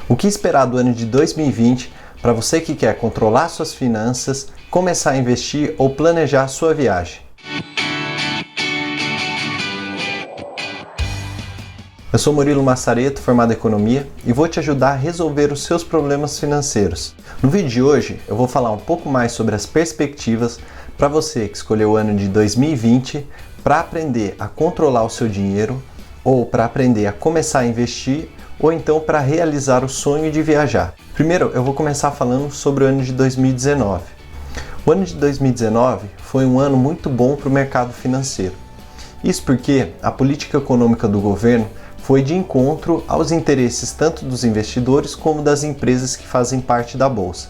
O que esperar do ano de 2020 para você que quer controlar suas finanças, começar a investir ou planejar sua viagem? Eu sou Murilo Massareto, formado em Economia, e vou te ajudar a resolver os seus problemas financeiros. No vídeo de hoje, eu vou falar um pouco mais sobre as perspectivas para você que escolheu o ano de 2020 para aprender a controlar o seu dinheiro, ou para aprender a começar a investir, ou então para realizar o sonho de viajar. Primeiro, eu vou começar falando sobre o ano de 2019. O ano de 2019 foi um ano muito bom para o mercado financeiro. Isso porque a política econômica do governo foi de encontro aos interesses tanto dos investidores como das empresas que fazem parte da Bolsa.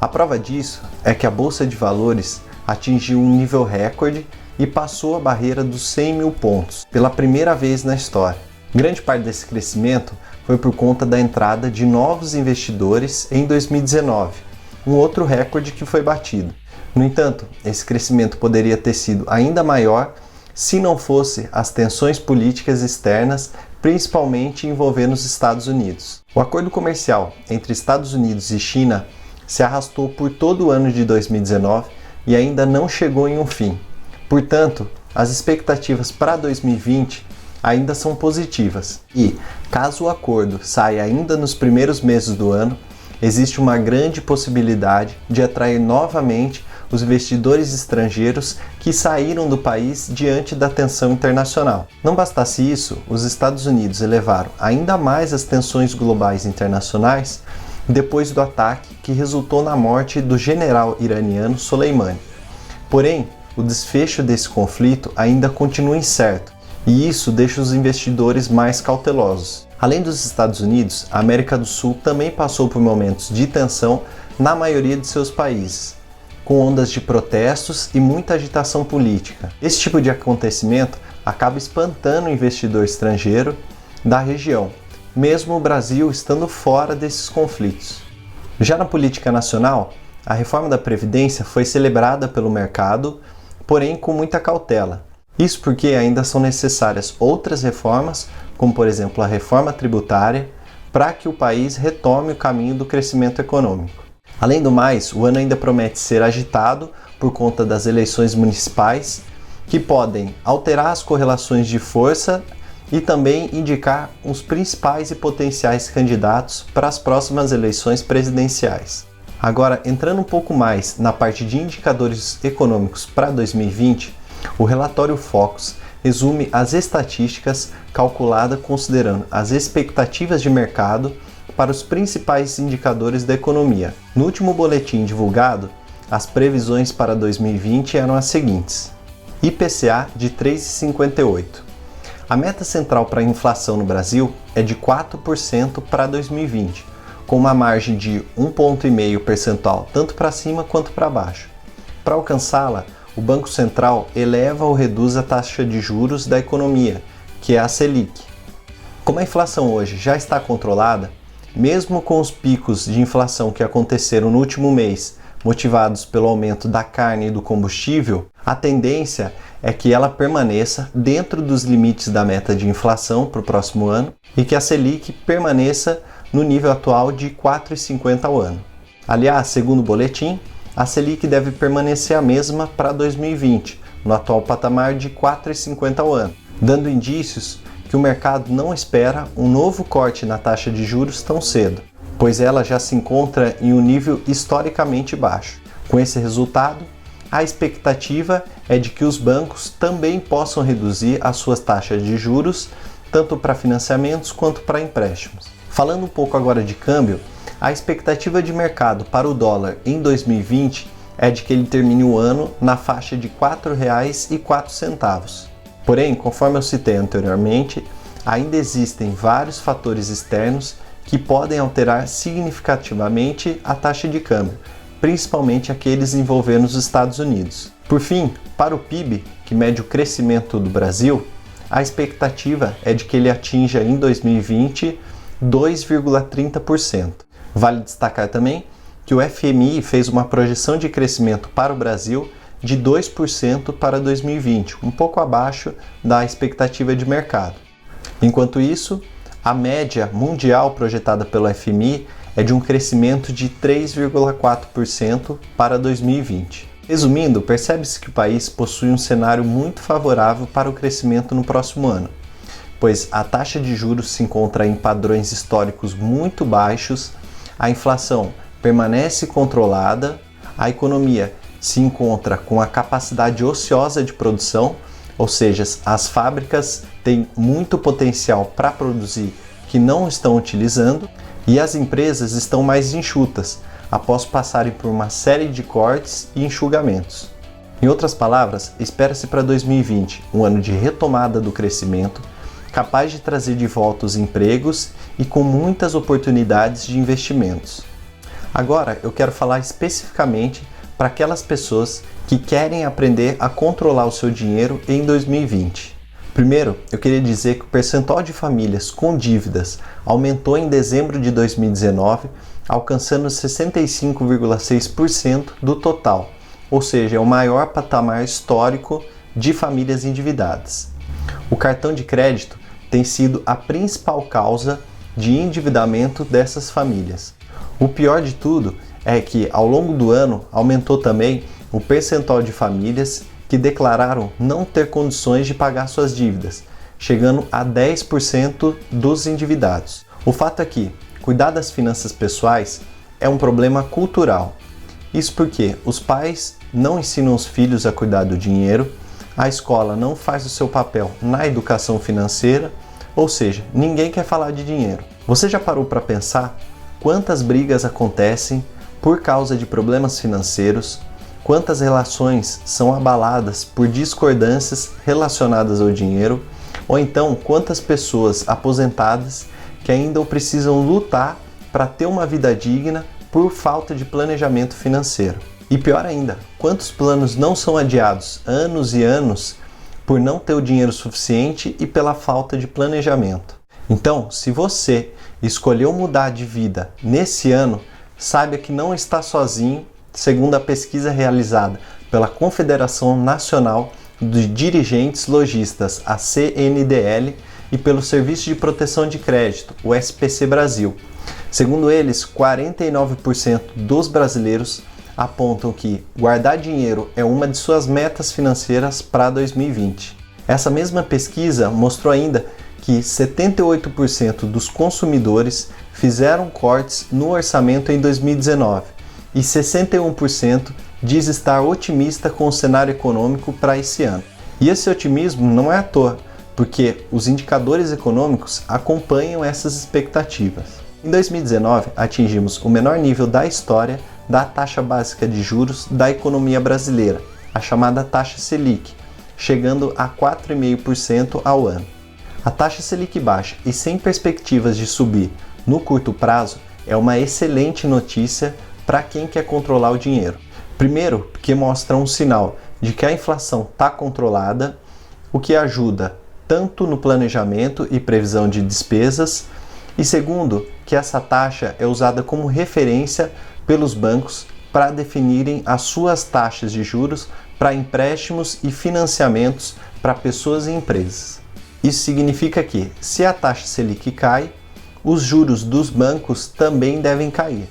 A prova disso é que a Bolsa de Valores atingiu um nível recorde e passou a barreira dos 100 mil pontos, pela primeira vez na história. Grande parte desse crescimento foi por conta da entrada de novos investidores em 2019, um outro recorde que foi batido. No entanto, esse crescimento poderia ter sido ainda maior se não fosse as tensões políticas externas, principalmente envolvendo os Estados Unidos. O acordo comercial entre Estados Unidos e China se arrastou por todo o ano de 2019 e ainda não chegou em um fim. Portanto, as expectativas para 2020 ainda são positivas e, caso o acordo saia ainda nos primeiros meses do ano, existe uma grande possibilidade de atrair novamente os investidores estrangeiros que saíram do país diante da tensão internacional. Não bastasse isso, os Estados Unidos elevaram ainda mais as tensões globais internacionais depois do ataque que resultou na morte do general iraniano Soleimani. Porém, o desfecho desse conflito ainda continua incerto, e isso deixa os investidores mais cautelosos. Além dos Estados Unidos, a América do Sul também passou por momentos de tensão na maioria de seus países, com ondas de protestos e muita agitação política. Esse tipo de acontecimento acaba espantando o investidor estrangeiro da região, mesmo o Brasil estando fora desses conflitos. Já na política nacional, a reforma da Previdência foi celebrada pelo mercado, porém com muita cautela. Isso porque ainda são necessárias outras reformas, como por exemplo a reforma tributária, para que o país retome o caminho do crescimento econômico. Além do mais, o ano ainda promete ser agitado por conta das eleições municipais, que podem alterar as correlações de força e também indicar os principais e potenciais candidatos para as próximas eleições presidenciais. Agora, entrando um pouco mais na parte de indicadores econômicos para 2020, o relatório Focus resume as estatísticas calculadas considerando as expectativas de mercado para os principais indicadores da economia. No último boletim divulgado, as previsões para 2020 eram as seguintes: IPCA de 3,58. A meta central para a inflação no Brasil é de 4% para 2020, com uma margem de 1,5 ponto percentual tanto para cima quanto para baixo. Para alcançá-la, o Banco Central eleva ou reduz a taxa de juros da economia, que é a Selic. Como a inflação hoje já está controlada, mesmo com os picos de inflação que aconteceram no último mês, motivados pelo aumento da carne e do combustível, a tendência é que ela permaneça dentro dos limites da meta de inflação para o próximo ano e que a Selic permaneça no nível atual de 4,50 ao ano. Aliás, segundo o boletim, a Selic deve permanecer a mesma para 2020, no atual patamar de 4,50 ao ano, dando indícios que o mercado não espera um novo corte na taxa de juros tão cedo, pois ela já se encontra em um nível historicamente baixo. Com esse resultado, a expectativa é de que os bancos também possam reduzir as suas taxas de juros, tanto para financiamentos quanto para empréstimos. Falando um pouco agora de câmbio, a expectativa de mercado para o dólar em 2020 é de que ele termine o ano na faixa de R$ 4,04. Porém, conforme eu citei anteriormente, ainda existem vários fatores externos que podem alterar significativamente a taxa de câmbio, principalmente aqueles envolvendo os Estados Unidos. Por fim, para o PIB, que mede o crescimento do Brasil, a expectativa é de que ele atinja em 2020 2,30%. Vale destacar também que o FMI fez uma projeção de crescimento para o Brasil de 2% para 2020, um pouco abaixo da expectativa de mercado. Enquanto isso, A média mundial projetada pelo FMI é de um crescimento de 3,4% para 2020. Resumindo, percebe-se que o país possui um cenário muito favorável para o crescimento no próximo ano, pois a taxa de juros se encontra em padrões históricos muito baixos, a inflação permanece controlada, a economia se encontra com a capacidade ociosa de produção, ou seja, as fábricas têm muito potencial para produzir que não estão utilizando, e as empresas estão mais enxutas, após passarem por uma série de cortes e enxugamentos. Em outras palavras, espera-se para 2020 um ano de retomada do crescimento, capaz de trazer de volta os empregos e com muitas oportunidades de investimentos. Agora eu quero falar especificamente para aquelas pessoas que querem aprender a controlar o seu dinheiro em 2020. Primeiro, eu queria dizer que o percentual de famílias com dívidas aumentou em dezembro de 2019, alcançando 65,6% do total, ou seja, é o maior patamar histórico de famílias endividadas. O cartão de crédito tem sido a principal causa de endividamento dessas famílias. O pior de tudo é que, ao longo do ano, aumentou também o percentual de famílias que declararam não ter condições de pagar suas dívidas, chegando a 10% dos endividados. O fato é que cuidar das finanças pessoais é um problema cultural. Isso porque os pais não ensinam os filhos a cuidar do dinheiro, a escola não faz o seu papel na educação financeira, ou seja, ninguém quer falar de dinheiro. Você já parou para pensar quantas brigas acontecem por causa de problemas financeiros? Quantas relações são abaladas por discordâncias relacionadas ao dinheiro? Ou então, quantas pessoas aposentadas que ainda precisam lutar para ter uma vida digna por falta de planejamento financeiro? E pior ainda, quantos planos não são adiados anos e anos por não ter o dinheiro suficiente e pela falta de planejamento? Então, se você escolheu mudar de vida nesse ano, saiba que não está sozinho, segundo a pesquisa realizada pela Confederação Nacional de Dirigentes Lojistas, a CNDL, e pelo Serviço de Proteção de Crédito, o SPC Brasil. Segundo eles, 49% dos brasileiros apontam que guardar dinheiro é uma de suas metas financeiras para 2020. Essa mesma pesquisa mostrou ainda que 78% dos consumidores fizeram cortes no orçamento em 2019 e 61% diz estar otimista com o cenário econômico para esse ano. E esse otimismo não é à toa, porque os indicadores econômicos acompanham essas expectativas. Em 2019, atingimos o menor nível da história da taxa básica de juros da economia brasileira, a chamada taxa Selic, chegando a 4,5% ao ano. A taxa Selic baixa e sem perspectivas de subir no curto prazo é uma excelente notícia para quem quer controlar o dinheiro. Primeiro, porque mostra um sinal de que a inflação está controlada, o que ajuda tanto no planejamento e previsão de despesas, e segundo, que essa taxa é usada como referência pelos bancos para definirem as suas taxas de juros para empréstimos e financiamentos para pessoas e empresas. Isso significa que, se a taxa Selic cai, os juros dos bancos também devem cair.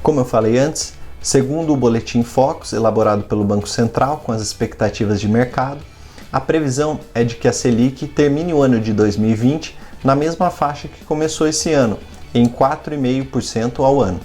Como eu falei antes, segundo o Boletim Focus, elaborado pelo Banco Central com as expectativas de mercado, a previsão é de que a Selic termine o ano de 2020 na mesma faixa que começou esse ano, em 4,5% ao ano.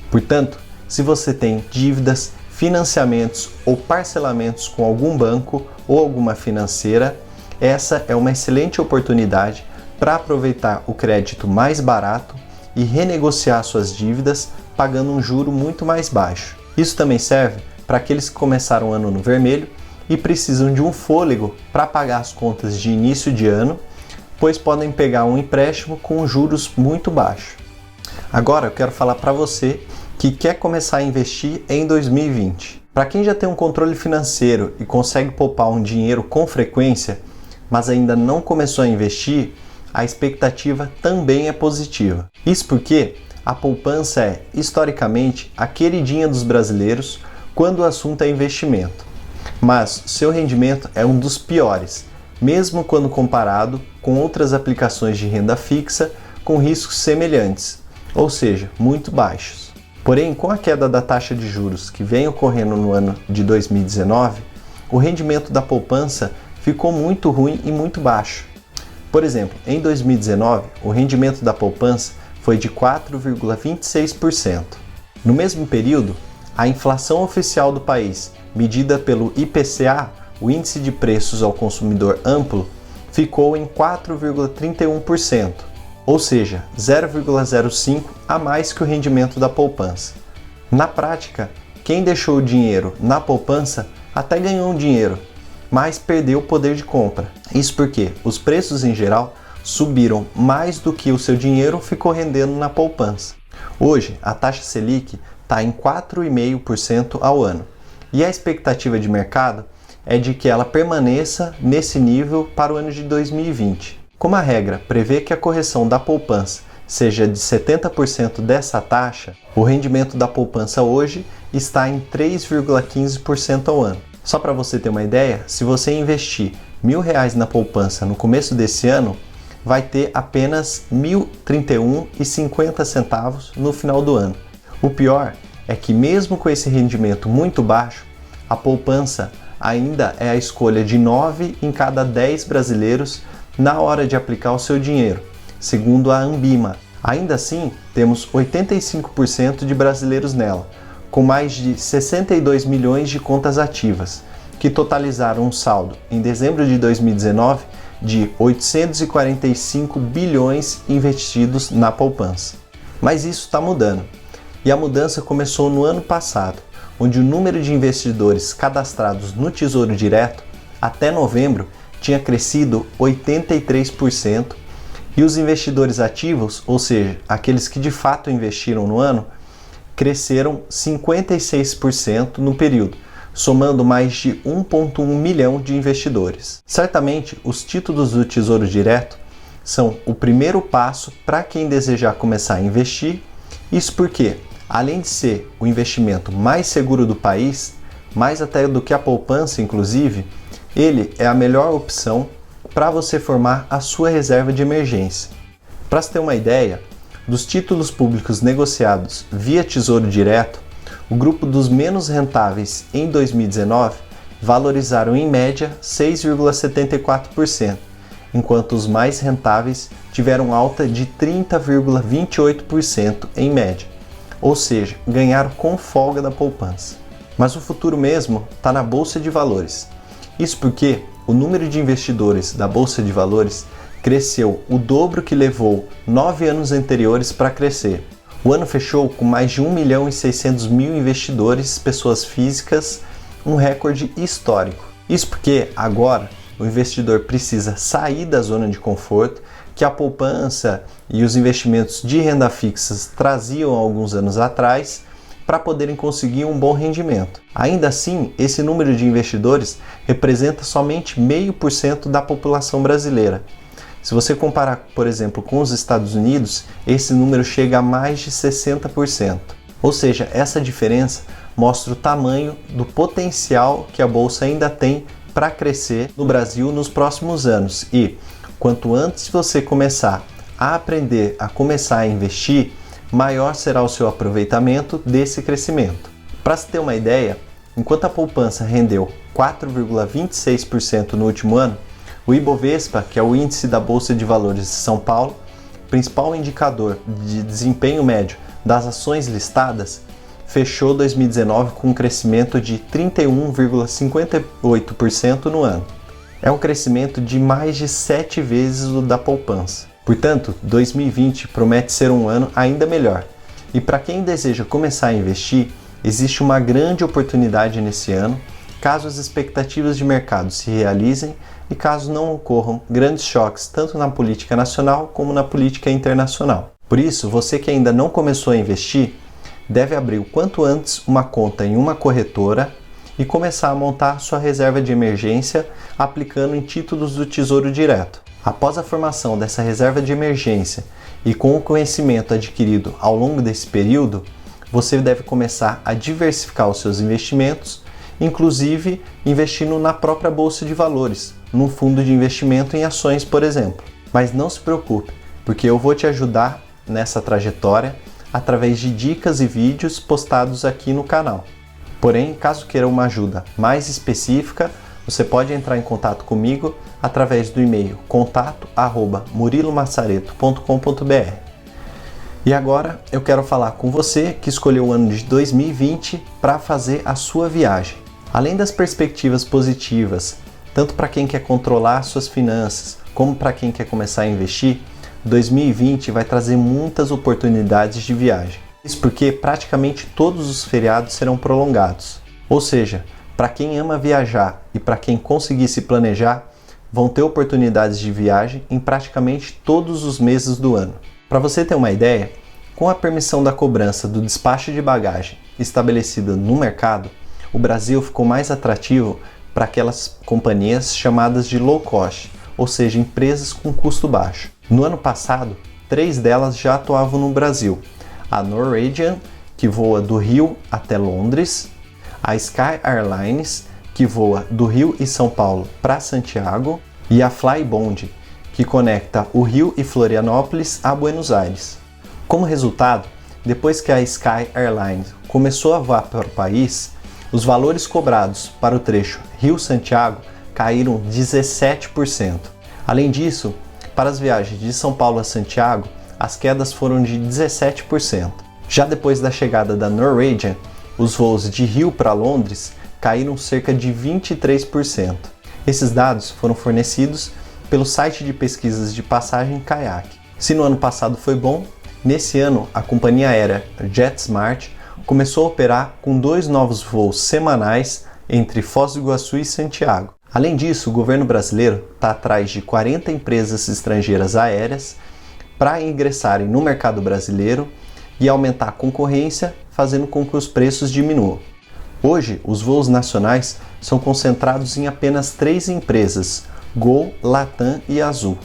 Portanto, se você tem dívidas, financiamentos ou parcelamentos com algum banco ou alguma financeira, essa é uma excelente oportunidade para aproveitar o crédito mais barato e renegociar suas dívidas pagando um juro muito mais baixo. Isso também serve para aqueles que começaram o ano no vermelho e precisam de um fôlego para pagar as contas de início de ano, pois podem pegar um empréstimo com juros muito baixos. Agora eu quero falar para você que quer começar a investir em 2020. Para quem já tem um controle financeiro e consegue poupar um dinheiro com frequência, mas ainda não começou a investir, a expectativa também é positiva. Isso porque a poupança é, historicamente, a queridinha dos brasileiros quando o assunto é investimento. Mas seu rendimento é um dos piores, mesmo quando comparado com outras aplicações de renda fixa, com riscos semelhantes, ou seja, muito baixos. Porém, com a queda da taxa de juros que vem ocorrendo no ano de 2019, o rendimento da poupança ficou muito ruim e muito baixo. Por exemplo, em 2019, o rendimento da poupança foi de 4,26%. No mesmo período, a inflação oficial do país, medida pelo IPCA, o Índice de Preços ao Consumidor Amplo, ficou em 4,31%, ou seja, 0,05% a mais que o rendimento da poupança. Na prática, quem deixou o dinheiro na poupança até ganhou um dinheiro, mas perdeu o poder de compra. Isso porque os preços em geral subiram mais do que o seu dinheiro ficou rendendo na poupança. Hoje, a taxa Selic está em 4,5% ao ano e a expectativa de mercado é de que ela permaneça nesse nível para o ano de 2020. Como a regra prevê que a correção da poupança seja de 70% dessa taxa, o rendimento da poupança hoje está em 3,15% ao ano. Só para você ter uma ideia, se você investir R$1.000 na poupança no começo desse ano, vai ter apenas R$ 1.031,50 no final do ano. O pior é que mesmo com esse rendimento muito baixo, a poupança ainda é a escolha de 9 em cada 10 brasileiros na hora de aplicar o seu dinheiro, segundo a Ambima. Ainda assim, temos 85% de brasileiros nela, com mais de 62 milhões de contas ativas, que totalizaram um saldo em dezembro de 2019 de 845 bilhões investidos na poupança. Mas isso está mudando, e a mudança começou no ano passado, onde o número de investidores cadastrados no Tesouro Direto até novembro tinha crescido 83%, e os investidores ativos, ou seja, aqueles que de fato investiram no ano, cresceram 56% no período, somando mais de 1,1 milhão de investidores. Certamente, os títulos do Tesouro Direto são o primeiro passo para quem desejar começar a investir, isso porque, além de ser o investimento mais seguro do país, mais até do que a poupança inclusive, ele é a melhor opção para você formar a sua reserva de emergência. Para se ter uma ideia, dos títulos públicos negociados via Tesouro Direto, o grupo dos menos rentáveis em 2019 valorizaram em média 6,74%, enquanto os mais rentáveis tiveram alta de 30,28% em média, ou seja, ganharam com folga da poupança. Mas o futuro mesmo está na Bolsa de Valores. Isso porque o número de investidores da Bolsa de Valores cresceu o dobro que levou 9 anos anteriores para crescer. O ano fechou com mais de 1.600.000 investidores, pessoas físicas, um recorde histórico. Isso porque agora o investidor precisa sair da zona de conforto que a poupança e os investimentos de renda fixa traziam alguns anos atrás para poderem conseguir um bom rendimento. Ainda assim, esse número de investidores representa somente 0,5% da população brasileira. Se você comparar, por exemplo, com os Estados Unidos, esse número chega a mais de 60%. Ou seja, essa diferença mostra o tamanho do potencial que a Bolsa ainda tem para crescer no Brasil nos próximos anos. E quanto antes você começar a aprender a começar a investir, maior será o seu aproveitamento desse crescimento. Para se ter uma ideia, enquanto a poupança rendeu 4,26% no último ano, o Ibovespa, que é o índice da Bolsa de Valores de São Paulo, principal indicador de desempenho médio das ações listadas, fechou 2019 com um crescimento de 31,58% no ano. É um crescimento de mais de 7 vezes o da poupança. Portanto, 2020 promete ser um ano ainda melhor. E para quem deseja começar a investir, existe uma grande oportunidade nesse ano, caso as expectativas de mercado se realizem e caso não ocorram grandes choques tanto na política nacional como na política internacional. Por isso, você que ainda não começou a investir, deve abrir o quanto antes uma conta em uma corretora e começar a montar sua reserva de emergência aplicando em títulos do Tesouro Direto. Após a formação dessa reserva de emergência e com o conhecimento adquirido ao longo desse período, você deve começar a diversificar os seus investimentos, inclusive investindo na própria Bolsa de Valores, num fundo de investimento em ações, por exemplo. Mas não se preocupe, porque eu vou te ajudar nessa trajetória através de dicas e vídeos postados aqui no canal. Porém, caso queira uma ajuda mais específica, você pode entrar em contato comigo através do e-mail contato@murilomassareto.com.br. E agora eu quero falar com você que escolheu o ano de 2020 para fazer a sua viagem. Além das perspectivas positivas, tanto para quem quer controlar suas finanças, como para quem quer começar a investir, 2020 vai trazer muitas oportunidades de viagem. Isso porque praticamente todos os feriados serão prolongados. Ou seja, para quem ama viajar e para quem conseguir se planejar, vão ter oportunidades de viagem em praticamente todos os meses do ano. Para você ter uma ideia, com a permissão da cobrança do despacho de bagagem estabelecida no mercado, o Brasil ficou mais atrativo para aquelas companhias chamadas de low cost, ou seja, empresas com custo baixo. No ano passado, 3 delas já atuavam no Brasil: a Norwegian, que voa do Rio até Londres, a Sky Airlines, que voa do Rio e São Paulo para Santiago, e a Flybond, que conecta o Rio e Florianópolis a Buenos Aires. Como resultado, depois que a Sky Airlines começou a voar para o país, os valores cobrados para o trecho Rio-Santiago caíram 17%. Além disso, para as viagens de São Paulo a Santiago, as quedas foram de 17%. Já depois da chegada da Norwegian, os voos de Rio para Londres caíram cerca de 23%. Esses dados foram fornecidos pelo site de pesquisas de passagem Kayak. Se no ano passado foi bom, nesse ano a companhia aérea JetSmart começou a operar com 2 novos voos semanais entre Foz do Iguaçu e Santiago. Além disso, o governo brasileiro está atrás de 40 empresas estrangeiras aéreas para ingressarem no mercado brasileiro e aumentar a concorrência, fazendo com que os preços diminuam. Hoje, os voos nacionais são concentrados em apenas 3 empresas: Gol, Latam e Azul.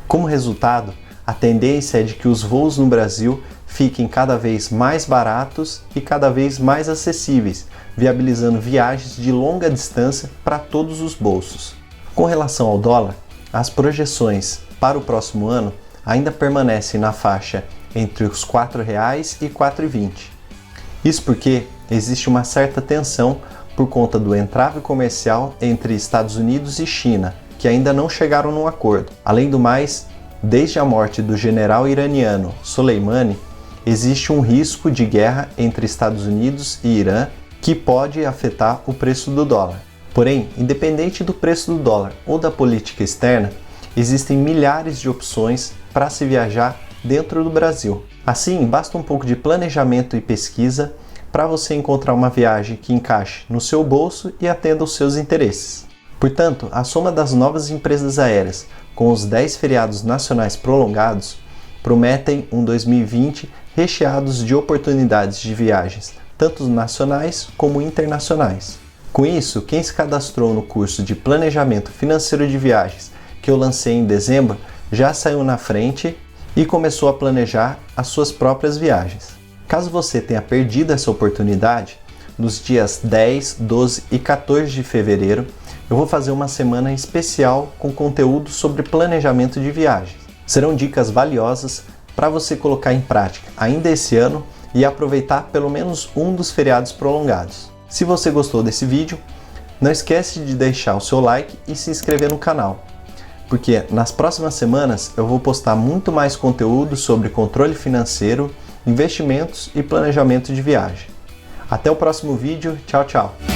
Como resultado, a tendência é de que os voos no Brasil fiquem cada vez mais baratos e cada vez mais acessíveis, viabilizando viagens de longa distância para todos os bolsos. Com relação ao dólar, as projeções para o próximo ano ainda permanecem na faixa entre os R$ 4,00 e R$ 4,20. Isso porque existe uma certa tensão por conta do entrave comercial entre Estados Unidos e China, que ainda não chegaram num acordo. Além do mais, desde a morte do general iraniano Soleimani, existe um risco de guerra entre Estados Unidos e Irã que pode afetar o preço do dólar. Porém, independente do preço do dólar ou da política externa, existem milhares de opções para se viajar dentro do Brasil. Assim, basta um pouco de planejamento e pesquisa para você encontrar uma viagem que encaixe no seu bolso e atenda aos seus interesses. Portanto, a soma das novas empresas aéreas com os 10 feriados nacionais prolongados prometem um 2020 recheados de oportunidades de viagens, tanto nacionais como internacionais. Com isso, quem se cadastrou no curso de Planejamento Financeiro de Viagens que eu lancei em dezembro já saiu na frente e começou a planejar as suas próprias viagens. Caso você tenha perdido essa oportunidade, nos dias 10, 12 e 14 de fevereiro, eu vou fazer uma semana especial com conteúdo sobre planejamento de viagens. Serão dicas valiosas para você colocar em prática ainda esse ano e aproveitar pelo menos um dos feriados prolongados. Se você gostou desse vídeo, não esquece de deixar o seu like e se inscrever no canal, porque nas próximas semanas eu vou postar muito mais conteúdo sobre controle financeiro, investimentos e planejamento de viagem. Até o próximo vídeo, tchau, tchau!